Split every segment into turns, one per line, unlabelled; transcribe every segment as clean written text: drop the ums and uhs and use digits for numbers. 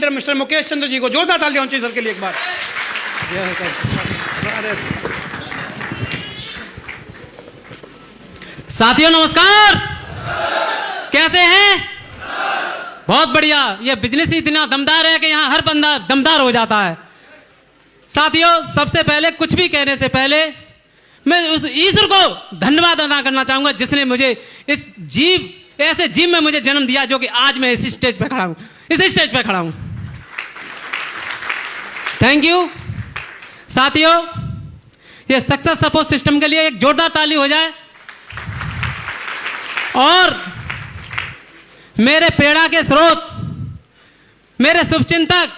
Leader mister Mukesh Chandra ji को जोरदार तालियां होनी चाहिए सर के लिए एक बार।
साथियों नमस्कार, कैसे हैं? बहुत बढ़िया। ये बिजनेस ही इतना दमदार है कि यहाँ हर बंदा दमदार हो जाता है। साथियों, सबसे पहले कुछ भी कहने से पहले मैं उस ईश्वर को धन्यवाद अदा करना चाहूंगा जिसने मुझे इस ऐसे जीव में मुझे जन्म दिया, जो कि आज मैं इस स्टेज पे खड़ा हूं, थैंक यू। साथियों, ये सक्सेस सपोर्ट सिस्टम के लिए एक जोरदार ताली हो जाए। और मेरे प्रेरणा के स्रोत, मेरे शुभचिंतक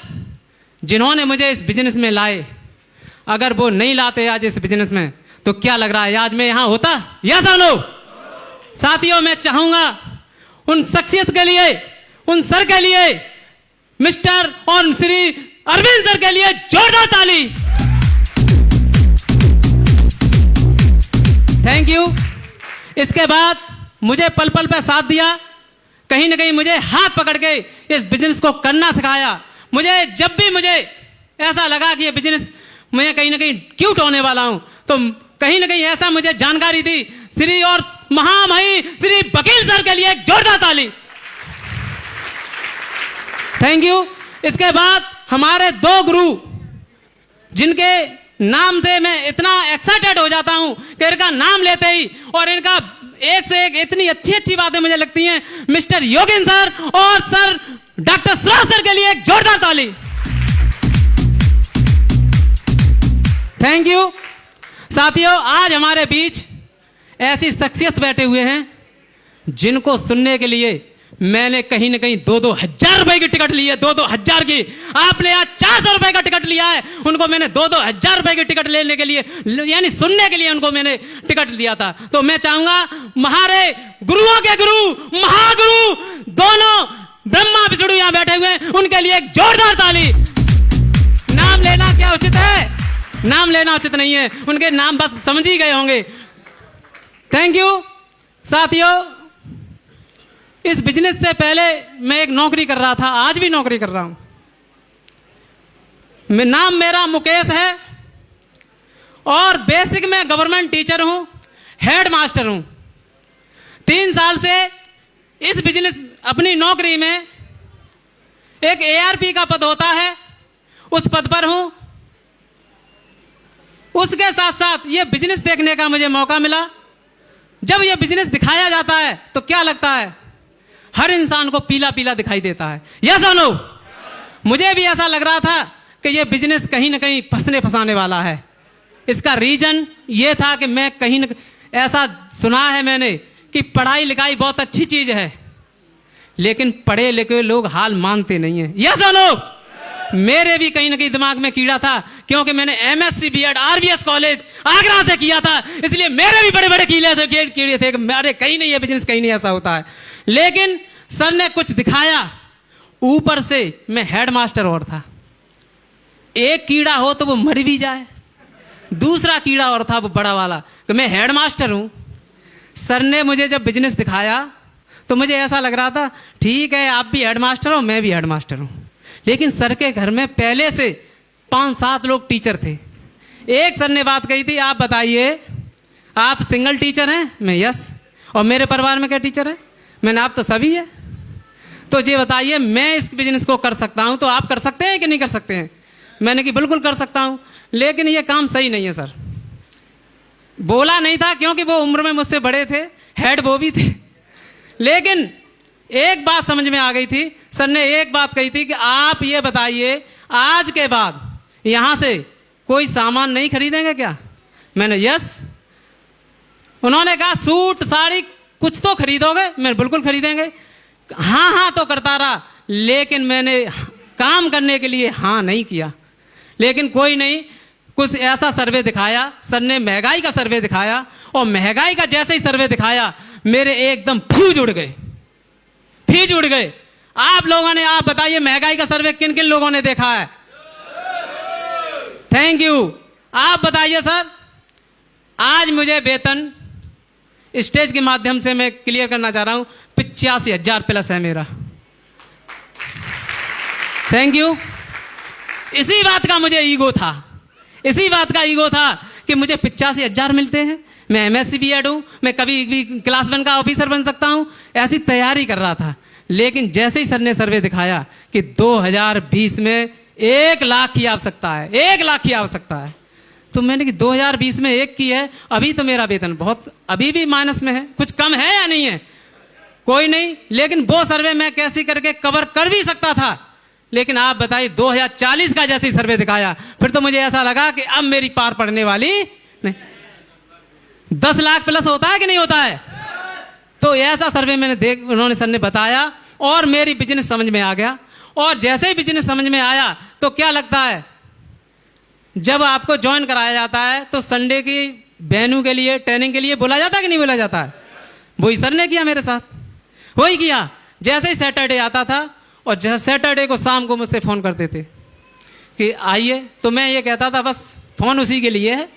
जिन्होंने मुझे इस बिजनेस में लाए, अगर वो नहीं लाते आज इस बिजनेस में तो क्या लग रहा है आज मैं यहां होता? या जानो साथियों, मैं चाहूंगा उन शख्सियत के लिए, उन सर के लिए, मिस्टर और श्री अरविंद सर के लिए जोरदार ताली। Thank you. इसके बाद मुझे पल पल पे साथ दिया, कहीं ना कहीं मुझे हाथ पकड़ के इस बिजनेस को करना सिखाया। मुझे जब भी मुझे ऐसा लगा कि ये बिजनेस मैं कहीं ना कहीं क्यूट होने वाला हूं, तो कहीं ना कहीं ऐसा मुझे जानकारी दी श्री और महामहिम श्री वकील सर के लिए एक जोरदार ताली। Thank you. इसके बाद हमारे दो गुरु, जिनके नाम से मैं इतना एक्साइटेड हो जाता हूं कि इनका नाम लेते ही, और इनका एक से एक इतनी अच्छी अच्छी बातें मुझे लगती हैं, मिस्टर योगेंद्र सर और सर डॉक्टर सुराज सर के लिए एक जोरदार ताली। Thank you. साथियों, आज हमारे बीच ऐसी शख्सियत बैठे हुए हैं जिनको सुनने के लिए मैंने कहीं ना कहीं 2,000 रुपए की टिकट ली है। 2,000 की। आपने आज 400 रुपए का टिकट लिया है, उनको मैंने 2,000 रुपए की टिकट लेने के लिए, यानी सुनने के लिए उनको मैंने टिकट दिया था। तो मैं चाहूंगा हमारे गुरुओं के गुरु, महागुरु, दोनों ब्रह्मा विष्णु यहां बैठे हुए हैं, उनके लिए एक जोरदार ताली। नाम लेना क्या उचित है? नाम लेना उचित नहीं है, उनके नाम बस समझ ही गए होंगे। Thank you. साथियों, इस बिजनेस से पहले मैं एक नौकरी कर रहा था, आज भी नौकरी कर रहा हूं। नाम मेरा मुकेश है और बेसिक में गवर्नमेंट टीचर हूं, हेड मास्टर हूं। 3 साल से इस बिजनेस अपनी नौकरी में एक ARP का पद होता है, उस पद पर हूं। उसके साथ साथ ये बिजनेस देखने का मुझे मौका मिला। जब ये बिजनेस दिखाया जाता है तो क्या लगता है? हर इंसान को पीला पीला दिखाई देता है। यस और नो? मुझे भी ऐसा लग रहा था कि ये बिजनेस कहीं ना कहीं फंसाने वाला है। इसका रीजन ये था कि मैं कहीं ना ऐसा सुना है मैंने कि पढ़ाई लिखाई बहुत अच्छी चीज है, लेकिन पढ़े लिखे लोग हाल मानते नहीं है। यस और नो? मेरे भी कहीं ना कहीं दिमाग में कीड़ा था, क्योंकि मैंने MSc B.Ed RVS college Agra से किया था, इसलिए मेरे भी बड़े बड़े कीड़े थे कि अरे कहीं नहीं, ये बिजनेस कहीं नहीं ऐसा होता है। लेकिन सर ने कुछ दिखाया, ऊपर से मैं हेड मास्टर और था। एक कीड़ा हो तो वो मर भी जाए, दूसरा कीड़ा और था वो बड़ा वाला, तो मैं हेड मास्टर हूं। सर ने मुझे जब बिजनेस दिखाया तो मुझे ऐसा लग रहा था, ठीक है आप भी हेड मास्टर हो, मैं भी हेड मास्टर हूं। लेकिन सर के घर में पहले से 5-7 लोग टीचर थे। एक सर ने बात कही थी, आप बताइए आप सिंगल टीचर हैं? मैं यस। और मेरे परिवार में क्या टीचर है? मैंने आप तो सभी है। तो ये बताइए, मैं इस बिजनेस को कर सकता हूं तो आप कर सकते हैं कि नहीं कर सकते हैं? मैंने कि बिल्कुल कर सकता हूं, लेकिन ये काम सही नहीं है सर। बोला नहीं था क्योंकि वो उम्र में मुझसे बड़े थे, हेड वो भी थे। लेकिन एक बात समझ में आ गई थी, सर ने एक बात कही थी कि आप ये बताइए आज के बाद यहां से कोई सामान नहीं खरीदेंगे क्या? मैंने यस। उन्होंने कहा सूट साड़ी कुछ तो खरीदोगे? मैं बिल्कुल खरीदेंगे। हाँ हाँ तो करता रहा, लेकिन मैंने काम करने के लिए हाँ नहीं किया। लेकिन कोई नहीं, कुछ ऐसा सर्वे दिखाया सर ने, महंगाई का सर्वे दिखाया, और महंगाई का जैसे ही सर्वे दिखाया मेरे एकदम फ्यूज उड़ गए। आप लोगों ने, आप बताइए महंगाई का सर्वे किन किन लोगों ने देखा है? Thank you. आप बताइए सर, आज मुझे वेतन स्टेज के माध्यम से मैं क्लियर करना चाह रहा हूं, 85,000 प्लस है मेरा। Thank you. इसी बात का मुझे ईगो था, इसी बात का ईगो था कि मुझे 85,000 मिलते हैं, मैं MSc B.Ed हूँ, मैं कभी भी क्लास 1 का ऑफिसर बन सकता हूँ, ऐसी तैयारी कर रहा था। लेकिन जैसे ही सर ने सर्वे दिखाया कि 2020 में 1 लाख की आवश्यकता है, 1 लाख की आवश्यकता है, तो मैंने कि 2020 में 1 की है, अभी तो मेरा वेतन बहुत अभी भी माइनस में है, कुछ कम है या नहीं है, कोई नहीं, लेकिन वो सर्वे मैं कैसे करके कवर कर भी सकता था। लेकिन आप बताइए 2040 का जैसे सर्वे दिखाया, फिर तो मुझे ऐसा लगा कि अब मेरी पार पड़ने वाली नहीं। 10 लाख प्लस होता है कि नहीं होता है? तो ऐसा सर्वे मैंने उन्होंने सर ने बताया और मेरी बिजनेस समझ में आ गया। और जैसे ही बिजनेस समझ में आया तो क्या लगता है, जब आपको ज्वाइन कराया जाता है तो संडे की वेन्यू के लिए, ट्रेनिंग के लिए बोला जाता है कि नहीं बोला जाता है? वही सर ने किया मेरे साथ, वही किया। जैसे ही सैटरडे आता था और जैसे सैटरडे को शाम को मुझसे फ़ोन करते थे कि आइए, तो मैं ये कहता था बस फ़ोन उसी के लिए है,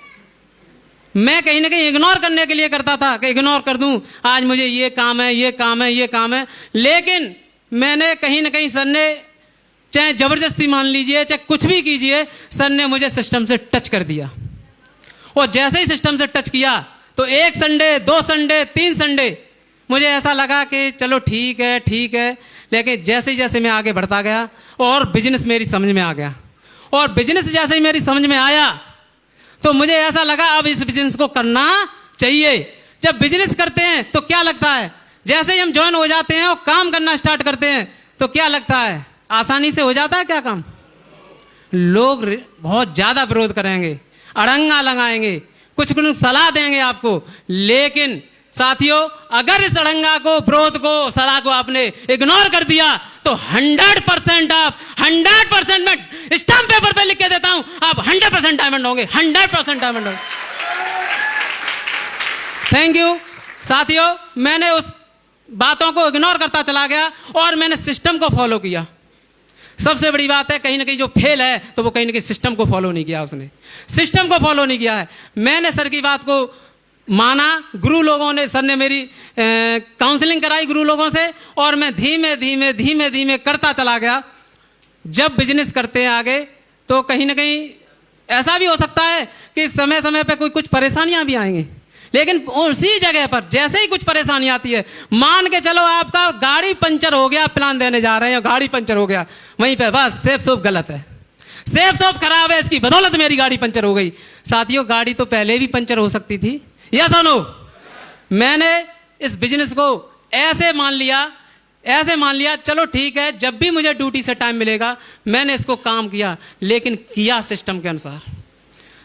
मैं कहीं ना कहीं इग्नोर करने के लिए करता था कि इग्नोर कर दूं, आज मुझे ये काम है, ये काम है, ये काम है। लेकिन मैंने कहीं ना कहीं सर ने, चाहे ज़बरदस्ती मान लीजिए, चाहे कुछ भी कीजिए, सर ने मुझे सिस्टम से टच कर दिया। और जैसे ही सिस्टम से टच किया तो 1 संडे, 2 संडे, 3 संडे मुझे ऐसा लगा कि चलो ठीक है, ठीक है। लेकिन जैसे जैसे मैं आगे बढ़ता गया और बिजनेस मेरी समझ में आ गया, और बिजनेस जैसे ही मेरी समझ में आया तो मुझे ऐसा लगा अब इस बिजनेस को करना चाहिए। जब बिजनेस करते हैं तो क्या लगता है, जैसे ही हम ज्वाइन हो जाते हैं और काम करना स्टार्ट करते हैं तो क्या लगता है, आसानी से हो जाता है क्या काम? लोग बहुत ज़्यादा विरोध करेंगे, अड़ंगा लगाएंगे, कुछ कुछ सलाह देंगे आपको। लेकिन साथियों, अगर इस अड़ंगा को, विरोध को, सलाह को आपने इग्नोर कर दिया तो 100% आप 100% में स्टाम्प पेपर पे लिख के देता हूं, आप 100% डायमंड होंगे, 100% डायमंड होंगे। थैंक यू साथियों, मैंने उस बातों को इग्नोर करता चला गया और मैंने सिस्टम को फॉलो किया। सबसे बड़ी बात है, कहीं ना कहीं जो फेल है तो वो कहीं ना कहीं सिस्टम को फॉलो नहीं किया, उसने सिस्टम को फॉलो नहीं किया है। मैंने सर की बात को माना, गुरु लोगों ने, सर ने मेरी काउंसलिंग कराई गुरु लोगों से, और मैं धीमे धीमे धीमे धीमे करता चला गया। जब बिजनेस करते हैं आगे तो कहीं ना कहीं ऐसा भी हो सकता है कि समय समय पे कुछ परेशानियां भी आएंगी, लेकिन उसी जगह पर जैसे ही कुछ परेशानी आती है, मान के चलो आपका गाड़ी पंचर हो गया, प्लान देने जा रहे हैं, गाड़ी पंचर हो गया, वहीं पे बस सेफ सोप गलत है, सेफ सोप खराब है, इसकी बदौलत मेरी गाड़ी पंचर हो गई। साथियों, गाड़ी तो पहले भी पंचर हो सकती थी, यस और नो? मैंने इस बिजनेस को ऐसे मान लिया, चलो ठीक है, जब भी मुझे ड्यूटी से टाइम मिलेगा मैंने इसको काम किया, लेकिन किया सिस्टम के अनुसार।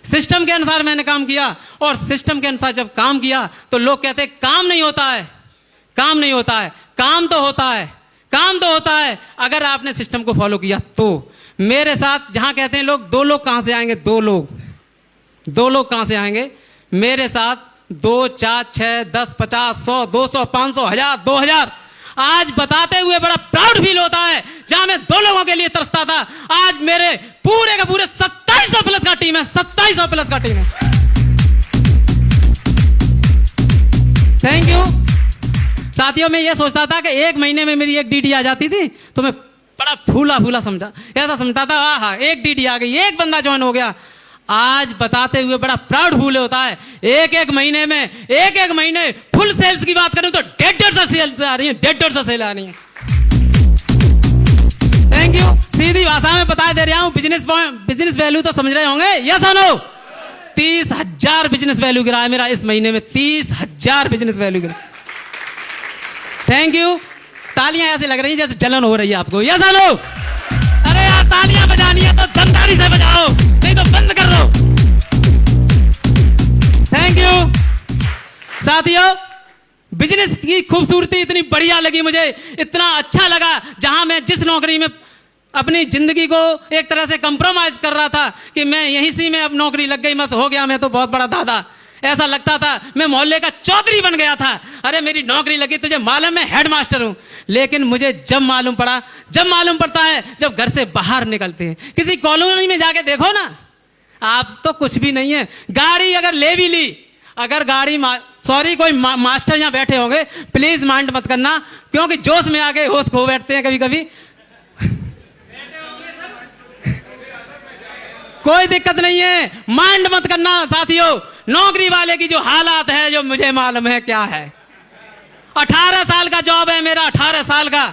सिस्टम के अनुसार मैंने काम किया, और सिस्टम के अनुसार जब काम किया तो लोग कहते हैं काम नहीं होता है, काम नहीं होता है, काम तो होता है, काम तो होता है अगर आपने सिस्टम को फॉलो किया तो। मेरे साथ जहां कहते हैं लोग 2 लोग कहां से आएंगे, 2 लोग कहां से आएंगे मेरे साथ, 2, 4, 6, 10, 50, 100, 200, 500, 1000, 2000। आज बताते हुए बड़ा प्राउड फील होता है, जहां मैं 2 लोगों के लिए तरसता था, आज मेरे पूरे का पूरे 2700 प्लस का टीम है, 2700 प्लस का टीम है। थैंक यू साथियों। मैं ये सोचता था कि 1 महीने में मेरी 1 DD आ जाती थी तो मैं बड़ा फूला समझा, ऐसा समझता था, आहा 1 DD आ गई, 1 बंदा ज्वाइन हो गया। आज बताते हुए बड़ा प्राउड फील होता है, एक महीने में, एक महीने फुल सेल्स की बात करूं तो 150 सेल्स आ रही है, 150 सेल आ रही है। Thank you. सीधी भाषा में बता दे रहा हूं, बिजनेस वैल्यू तो समझ रहे होंगे, यस और नो? 30,000 बिजनेस वैल्यू गिरा है मेरा इस महीने में, 30,000 बिजनेस वैल्यू गिरा। Thank you. तालियां ऐसे लग रही है जैसे जलन हो रही है आपको, यस और नो? अरे यार, तालियां बजानी है तो दमदारी से बजाओ, नहीं तो बंद कर दो। थैंक यू साथियों। बिजनेस की खूबसूरती इतनी बढ़िया लगी मुझे, इतना अच्छा लगा, जहां मैं जिस नौकरी में अपनी जिंदगी को एक तरह से कंप्रोमाइज कर रहा था कि मैं यहीं से में अब नौकरी लग गई, बस हो गया, मैं तो बहुत बड़ा दादा, ऐसा लगता था, मैं मोहल्ले का चौधरी बन गया था। अरे मेरी नौकरी लगी, तुझे मालूम है हेडमास्टर हूं। लेकिन मुझे जब मालूम पड़ता है जब घर से बाहर निकलते हैं, किसी कॉलोनी में जाके देखो ना, आप तो कुछ भी नहीं है। गाड़ी अगर ले भी ली, अगर गाड़ी सॉरी कोई मास्टर यहां बैठे होंगे, प्लीज माइंड मत करना, क्योंकि जोश में आके होश खो बैठते हैं कभी कभी। कोई दिक्कत नहीं है, माइंड मत करना साथियों। नौकरी वाले की जो हालात है जो मुझे मालूम है क्या है। 18 साल का जॉब है मेरा, 18 साल का।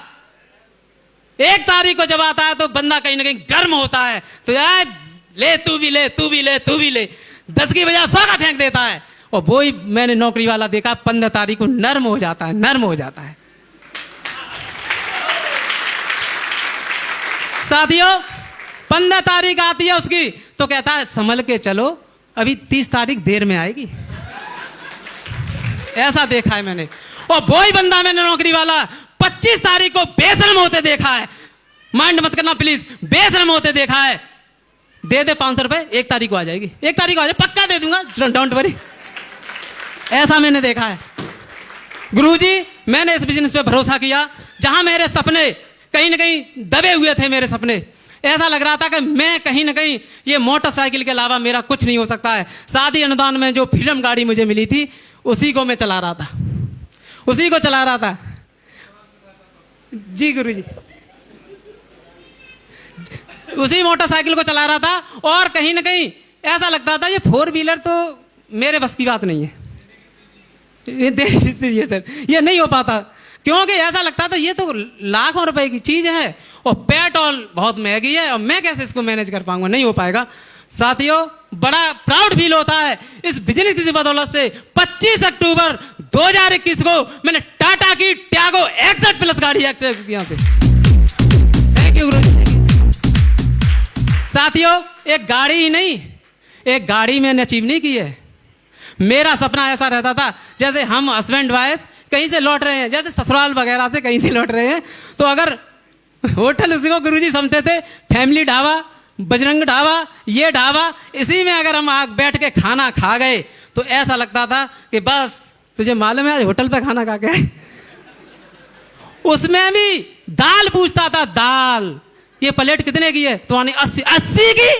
1 तारीख को जब आता है तो बंदा कहीं ना कहीं गर्म होता है, तो यार ले तू भी ले, तू भी ले, तू भी ले, 10 की बजाय 100 का फेंक देता है। और वही मैंने नौकरी वाला देखा 15 तारीख को नर्म हो जाता है, नर्म हो जाता है। साथियों 15 तारीख आती है उसकी तो कहता है संभल के चलो, अभी 30 तारीख देर में आएगी। ऐसा देखा है मैंने। और वही बंदा मैंने नौकरी वाला 25 तारीख को बेशर्म होते देखा है। माइंड मत करना प्लीज, बेशर्म होते देखा है। दे दे 500 रुपए, 1 तारीख को आ जाएगी, 1 तारीख को आ जाए, पक्का दे दूंगा, डोंट वरी। ऐसा मैंने देखा है। गुरुजी मैंने इस बिजनेस पे भरोसा किया, जहां मेरे सपने कहीं ना कहीं दबे हुए थे। मेरे सपने ऐसा लग रहा था कि मैं कहीं ना कहीं ये मोटरसाइकिल के अलावा मेरा कुछ नहीं हो सकता है। शादी अनुदान में जो फ्रीडम गाड़ी मुझे मिली थी उसी को मैं चला रहा था, उसी को चला रहा था। जी गुरुजी, उसी मोटरसाइकिल को चला रहा था। और कहीं ना कहीं ऐसा लगता था ये 4 व्हीलर तो मेरे बस की बात नहीं है, ये सर ये नहीं हो पाता। क्योंकि ऐसा लगता था ये तो लाखों रुपए की चीज है और पेट्रोल बहुत महंगी है और मैं कैसे इसको मैनेज कर पाऊंगा, नहीं हो पाएगा। साथियों बड़ा प्राउड फील होता है इस बिजनेस की बदौलत से। 25 अक्टूबर 2021 को मैंने टाटा की ट्यागो XZ प्लस गाड़ी यहां से। थैंक यू गुरु। साथियों एक गाड़ी ही नहीं, एक गाड़ी मैंने अचीव नहीं की है। मेरा सपना ऐसा रहता था जैसे हम हस्बैंड वाइफ कहीं से लौट रहे हैं, जैसे ससुराल वगैरह से कहीं से लौट रहे हैं, तो अगर होटल उसी को गुरुजी समझते थे, फैमिली ढाबा, बजरंग ढाबा, ये ढाबा, इसी में अगर हम बैठ के खाना खा गए तो ऐसा लगता था कि बस तुझे मालूम है आज होटल पे खाना खा के आए। उसमें भी दाल पूछता था, दाल ये प्लेट कितने की है, तो 80 की।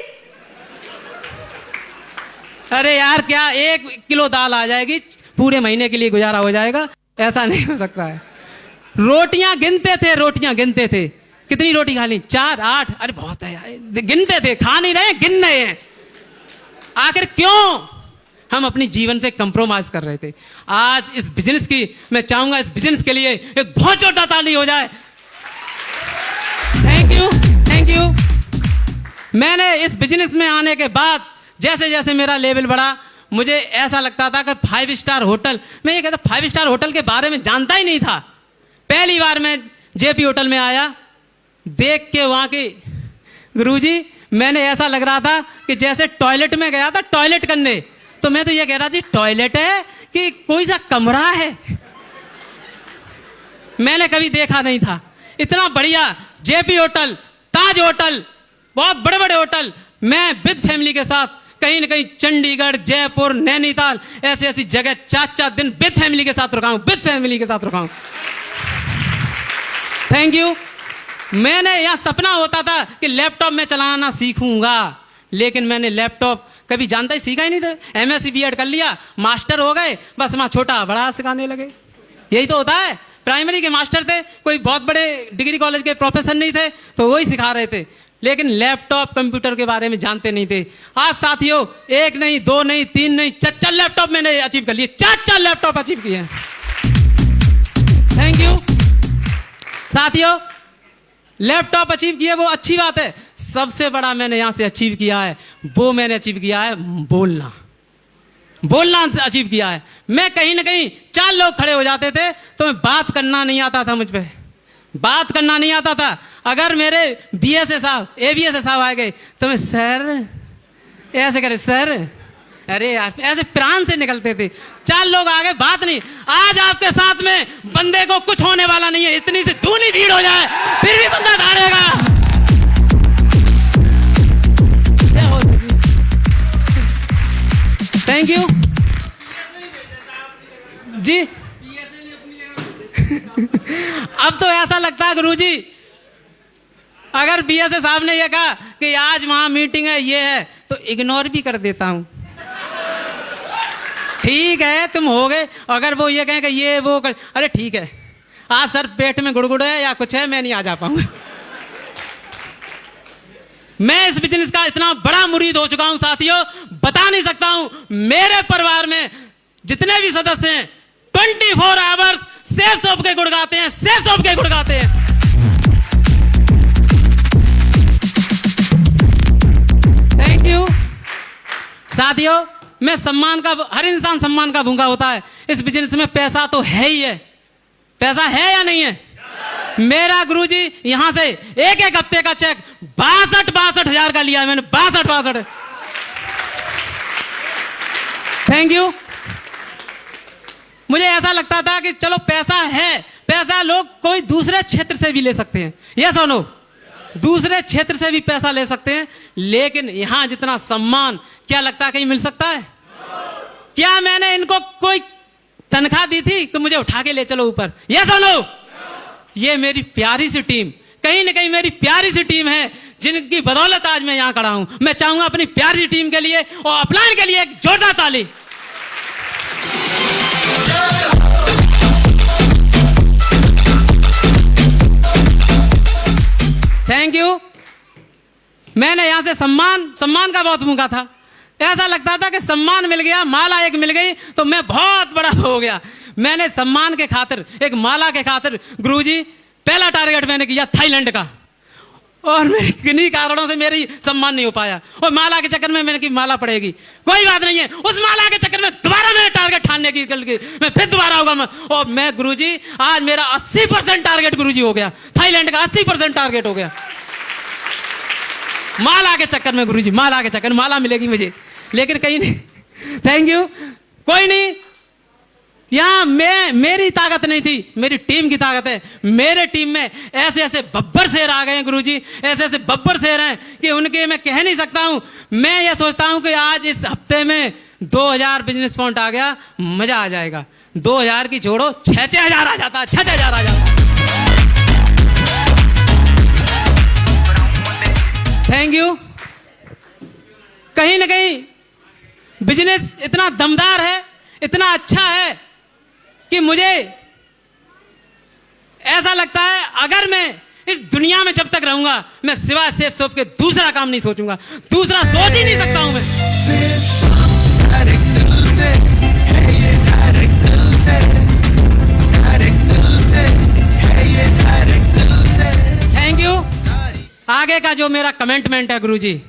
अरे यार क्या 1 किलो दाल आ जाएगी, पूरे महीने के लिए गुजारा हो जाएगा। ऐसा नहीं हो सकता है। रोटियां गिनते थे, रोटियां गिनते थे, कितनी रोटी खा ली, 4 8, अरे बहुत है यार। गिनते थे, खा नहीं रहे, गिन रहे हैं। आखिर क्यों हम अपनी जीवन से कंप्रोमाइज कर रहे थे। आज इस बिजनेस की मैं चाहूंगा, इस बिजनेस के लिए एक बहुत जोरदार ताली हो जाए। Thank you, thank you. मैंने इस बिजनेस में आने के बाद जैसे जैसे मेरा लेवल बढ़ा, मुझे ऐसा लगता था कि 5 स्टार होटल, मैं ये कहता 5 स्टार होटल के बारे में जानता ही नहीं था। पहली बार मैं जेपी होटल में आया, देख के वहां की गुरुजी मैंने ऐसा लग रहा था कि जैसे टॉयलेट में गया था टॉयलेट करने, तो मैं तो ये कह रहा थी टॉयलेट है कि कोई सा कमरा है। मैंने कभी देखा नहीं था इतना बढ़िया। जेपी होटल, ताज होटल, बहुत बड़े बड़े होटल, मैं विद फैमिली के साथ कहीं ना कहीं चंडीगढ़, जयपुर, नैनीताल, ऐसी ऐसी जगह 4-4 दिन विद फैमिली के साथ रुका हूं, विद फैमिली के साथ रुका हूं। Thank you. मैंने यह सपना होता था कि लैपटॉप में चलाना सीखूंगा, लेकिन मैंने लैपटॉप कभी जानता ही सीखा ही नहीं था। MSc BEd कर लिया, मास्टर हो गए, बस वहां छोटा बड़ा सिखाने लगे। यही तो होता है। प्राइमरी के मास्टर थे, कोई बहुत बड़े डिग्री कॉलेज के प्रोफेसर नहीं थे, तो वही सिखा रहे थे, लेकिन लैपटॉप कंप्यूटर के बारे में जानते नहीं थे। आज साथियों 1 नहीं 2 नहीं 3 नहीं 4 लैपटॉप मैंने अचीव कर लिए, 4 लैपटॉप अचीव किए हैं। Thank you. साथियों लैपटॉप अचीव किए वो अच्छी बात है, सबसे बड़ा मैंने यहां से अचीव किया है, वो मैंने अचीव किया है बोलना। बोलना अचीव किया है। मैं कहीं ना कहीं 4 लोग खड़े हो जाते थे तो मैं बात करना नहीं आता था, मुझ पे बात करना नहीं आता था। अगर मेरे BSA साहब, ABSA साहब आ गए तो मैं सर ऐसे करे, सर अरे यार ऐसे प्राण से निकलते थे। 4 लोग आ गए, बात नहीं। आज आपके साथ में बंदे को कुछ होने वाला नहीं है, इतनी से दूनी भीड़ हो जाए फिर भी बंदा धाड़ेगा। थैंक यू जी। अब तो ऐसा लगता है गुरुजी, अगर BSA साहब ने यह कहा कि आज वहां मीटिंग है, ये है, तो इग्नोर भी कर देता हूं। ठीक है तुम हो गए। अगर वो ये कहें कि ये वो कर, अरे ठीक है आज सर पेट में गुड़गुड़ है या कुछ है, मैं नहीं आ जा पाऊंगा। मैं इस बिजनेस का इतना बड़ा मुरीद हो चुका हूं साथियों, बता नहीं सकता हूं। मेरे परिवार में जितने भी सदस्य हैं 24 आवर्स सेफ शॉप के गुण गाते हैं, सेफ शॉप के गुण गाते हैं। थैंक यू साथियों। मैं सम्मान का, हर इंसान सम्मान का भूखा होता है। इस बिजनेस में पैसा तो है ही है, पैसा है या नहीं है? मेरा गुरुजी यहां से एक एक हफ्ते का चेक 62 हजार का लिया है मैंने, 62। Thank you. मुझे ऐसा लगता था कि चलो पैसा है, पैसा लोग कोई दूसरे क्षेत्र से भी ले सकते हैं, यस और नो? दूसरे क्षेत्र से भी पैसा ले सकते हैं, लेकिन यहां जितना सम्मान क्या लगता है कहीं मिल सकता है? क्या मैंने इनको कोई तनख्वाह दी थी तो मुझे उठा के ले चलो ऊपर, यस और नो? ये मेरी प्यारी सी टीम, कहीं ना कहीं मेरी प्यारी सी टीम है जिनकी बदौलत आज मैं यहां खड़ा हूं। मैं चाहूंगा अपनी प्यारी सी टीम के लिए और अपलाइन के लिए एक जोरदार ताली। Thank you. मैंने यहां से सम्मान का बहुत भूखा था। ऐसा लगता था कि सम्मान मिल गया, माला एक मिल गई तो मैं बहुत बड़ा हो गया। मैंने सम्मान के खातिर, एक माला के खातिर गुरुजी पहला टारगेट मैंने किया थाईलैंड का, और मेरे किन्हीं कारणों से मेरी सम्मान नहीं हो पाया। और माला के चक्कर में मैंने की माला पड़ेगी, कोई बात नहीं है। उस माला के चक्कर में दोबारा मैंने टारगेट ठानने की, मैं फिर दोबारा होगा और मैं गुरुजी आज मेरा 80% टारगेट गुरुजी हो गया, थाईलैंड का 80% टारगेट हो गया माला के चक्कर में। गुरुजी माला के चक्कर में माला मिलेगी मुझे, लेकिन कहीं नहीं। Thank you. कोई नहीं, यहां मेरी ताकत नहीं थी, मेरी टीम की ताकत है। मेरे टीम में ऐसे ऐसे बब्बर शेर आ गए हैं गुरुजी, ऐसे ऐसे बब्बर शेर हैं कि उनके मैं कह नहीं सकता हूं। मैं ये सोचता हूं कि आज इस हफ्ते में 2000 बिजनेस पॉइंट आ गया, मजा आ जाएगा। 2000 की छोड़ो, 6-6 हजार आ जाता, 6-6 हजार आ जाता। Thank you. कहीं ना कहीं बिजनेस इतना दमदार है, इतना अच्छा है कि मुझे ऐसा लगता है अगर मैं इस दुनिया में जब तक रहूंगा, मैं सिवाय सेफ शॉप के दूसरा काम नहीं सोचूंगा, दूसरा सोच ही नहीं सकता हूं मैं। Thank you. आगे का जो मेरा कमिटमेंट है गुरुजी,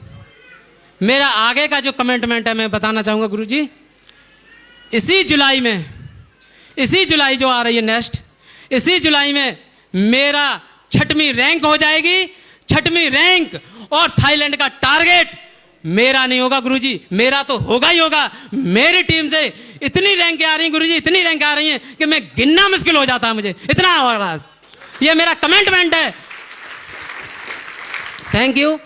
मेरा आगे का जो कमिटमेंट है मैं बताना चाहूंगा गुरुजी। इसी जुलाई जो आ रही है नेक्स्ट, इसी जुलाई में मेरा 6वीं रैंक हो जाएगी, 6वीं रैंक। और थाईलैंड का टारगेट मेरा नहीं होगा गुरुजी, मेरा तो होगा ही होगा। मेरी टीम से इतनी रैंकें आ रही हैं गुरुजी, इतनी रैंक आ रही हैं कि मैं गिनना मुश्किल हो जाता है मुझे, इतना हो रहा है। ये मेरा कमिटमेंट है। थैंक यू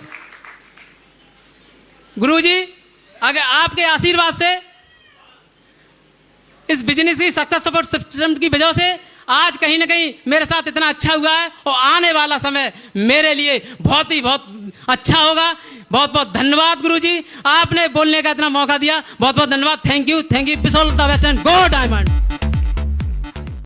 गुरुजी। अगर आपके आशीर्वाद से, इस बिजनेस की सक्सेस सपोर्ट सिस्टम की वजह से आज कहीं ना कहीं मेरे साथ इतना अच्छा हुआ है, और आने वाला समय मेरे लिए बहुत ही बहुत अच्छा होगा। बहुत बहुत धन्यवाद गुरुजी, आपने बोलने का इतना मौका दिया, बहुत बहुत धन्यवाद। Thank you. Wish all the best and go diamond.